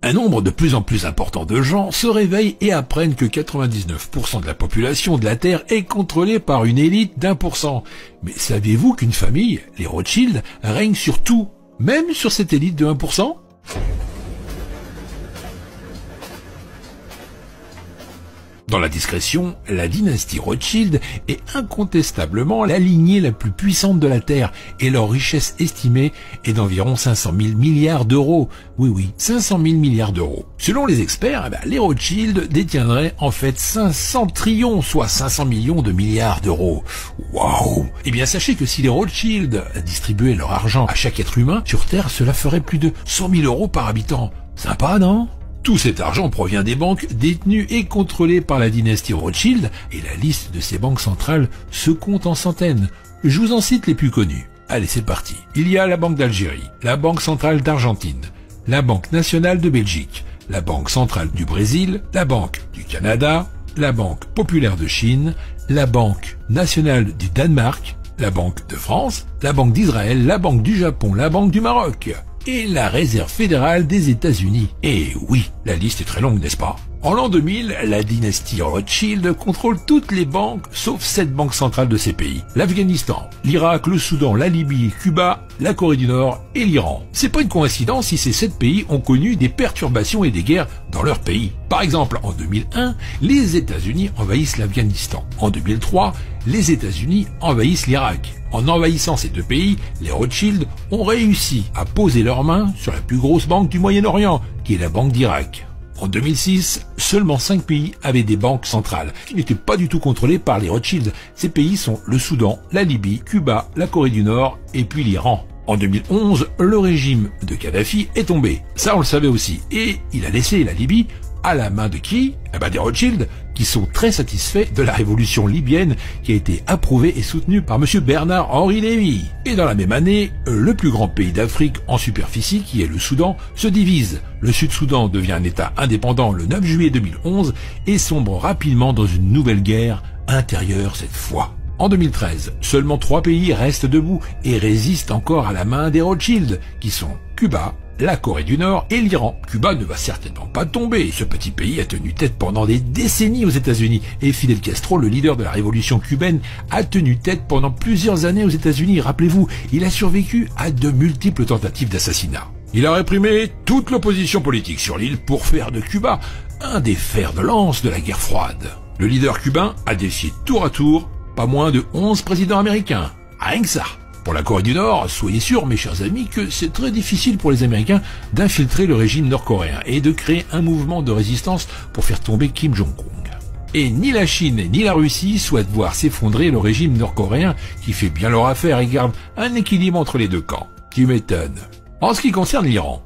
Un nombre de plus en plus important de gens se réveillent et apprennent que 99% de la population de la Terre est contrôlée par une élite d'1%. Mais saviez-vous qu'une famille, les Rothschild, règne sur tout, même sur cette élite de 1%? Dans la discrétion, la dynastie Rothschild est incontestablement la lignée la plus puissante de la Terre et leur richesse estimée est d'environ 500 000 milliards d'euros. Oui, 500 000 milliards d'euros. Selon les experts, les Rothschild détiendraient en fait 500 trillions, soit 500 millions de milliards d'euros. Waouh! Eh bien, sachez que si les Rothschild distribuaient leur argent à chaque être humain, sur Terre, cela ferait plus de 100 000 euros par habitant. Sympa, non? Tout cet argent provient des banques détenues et contrôlées par la dynastie Rothschild, et la liste de ces banques centrales se compte en centaines. Je vous en cite les plus connues. Allez, c'est parti. Il y a la Banque d'Algérie, la Banque centrale d'Argentine, la Banque nationale de Belgique, la Banque centrale du Brésil, la Banque du Canada, la Banque populaire de Chine, la Banque nationale du Danemark, la Banque de France, la Banque d'Israël, la Banque du Japon, la Banque du Maroc et la Réserve fédérale des États-Unis. Et oui, la liste est très longue, n'est-ce pas? En l'an 2000, la dynastie Rothschild contrôle toutes les banques, sauf 7 banques centrales de ces pays. L'Afghanistan, l'Irak, le Soudan, la Libye, Cuba, la Corée du Nord et l'Iran. C'est pas une coïncidence si ces 7 pays ont connu des perturbations et des guerres dans leur pays. Par exemple, en 2001, les États-Unis envahissent l'Afghanistan. En 2003, les États-Unis envahissent l'Irak. En envahissant ces deux pays, les Rothschild ont réussi à poser leurs mains sur la plus grosse banque du Moyen-Orient, qui est la Banque d'Irak. En 2006, seulement 5 pays avaient des banques centrales, qui n'étaient pas du tout contrôlées par les Rothschild. Ces pays sont le Soudan, la Libye, Cuba, la Corée du Nord et puis l'Iran. En 2011, le régime de Kadhafi est tombé. Ça, on le savait aussi. Et il a laissé la Libye à la main de qui? Des Rothschild, qui sont très satisfaits de la révolution libyenne qui a été approuvée et soutenue par monsieur Bernard-Henri Lévy. Et dans la même année, le plus grand pays d'Afrique en superficie, qui est le Soudan, se divise. Le Sud-Soudan devient un État indépendant le 9 juillet 2011 et sombre rapidement dans une nouvelle guerre intérieure cette fois. En 2013, seulement 3 pays restent debout et résistent encore à la main des Rothschild, qui sont Cuba, la Corée du Nord et l'Iran. Cuba ne va certainement pas tomber. Ce petit pays a tenu tête pendant des décennies aux États-Unis. Et Fidel Castro, le leader de la révolution cubaine, a tenu tête pendant plusieurs années aux États-Unis. Rappelez-vous, il a survécu à de multiples tentatives d'assassinat. Il a réprimé toute l'opposition politique sur l'île pour faire de Cuba un des fers de lance de la guerre froide. Le leader cubain a défié tour à tour pas moins de 11 présidents américains. Rien que ça. Pour la Corée du Nord, soyez sûrs, mes chers amis, que c'est très difficile pour les Américains d'infiltrer le régime nord-coréen et de créer un mouvement de résistance pour faire tomber Kim Jong-un. Et ni la Chine ni la Russie souhaitent voir s'effondrer le régime nord-coréen qui fait bien leur affaire et garde un équilibre entre les deux camps. Tu m'étonnes. En ce qui concerne l'Iran,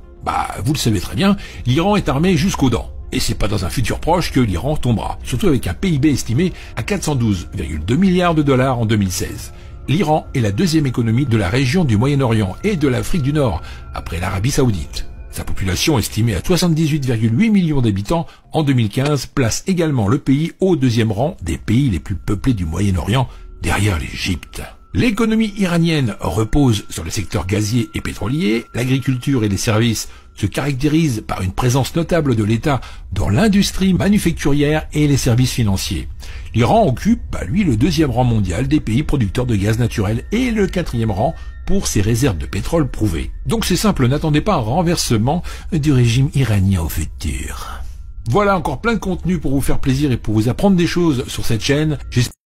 vous le savez très bien, l'Iran est armé jusqu'aux dents. Et c'est pas dans un futur proche que l'Iran tombera, surtout avec un PIB estimé à 412,2 milliards de dollars en 2016. L'Iran est la deuxième économie de la région du Moyen-Orient et de l'Afrique du Nord, après l'Arabie Saoudite. Sa population estimée à 78,8 millions d'habitants en 2015 place également le pays au deuxième rang des pays les plus peuplés du Moyen-Orient, derrière l'Égypte. L'économie iranienne repose sur le secteur gazier et pétrolier, l'agriculture et les services se caractérisent par une présence notable de l'État dans l'industrie manufacturière et les services financiers. L'Iran occupe, lui, le deuxième rang mondial des pays producteurs de gaz naturel et le 4e rang pour ses réserves de pétrole prouvées. Donc c'est simple, n'attendez pas un renversement du régime iranien au futur. Voilà encore plein de contenu pour vous faire plaisir et pour vous apprendre des choses sur cette chaîne. J'espère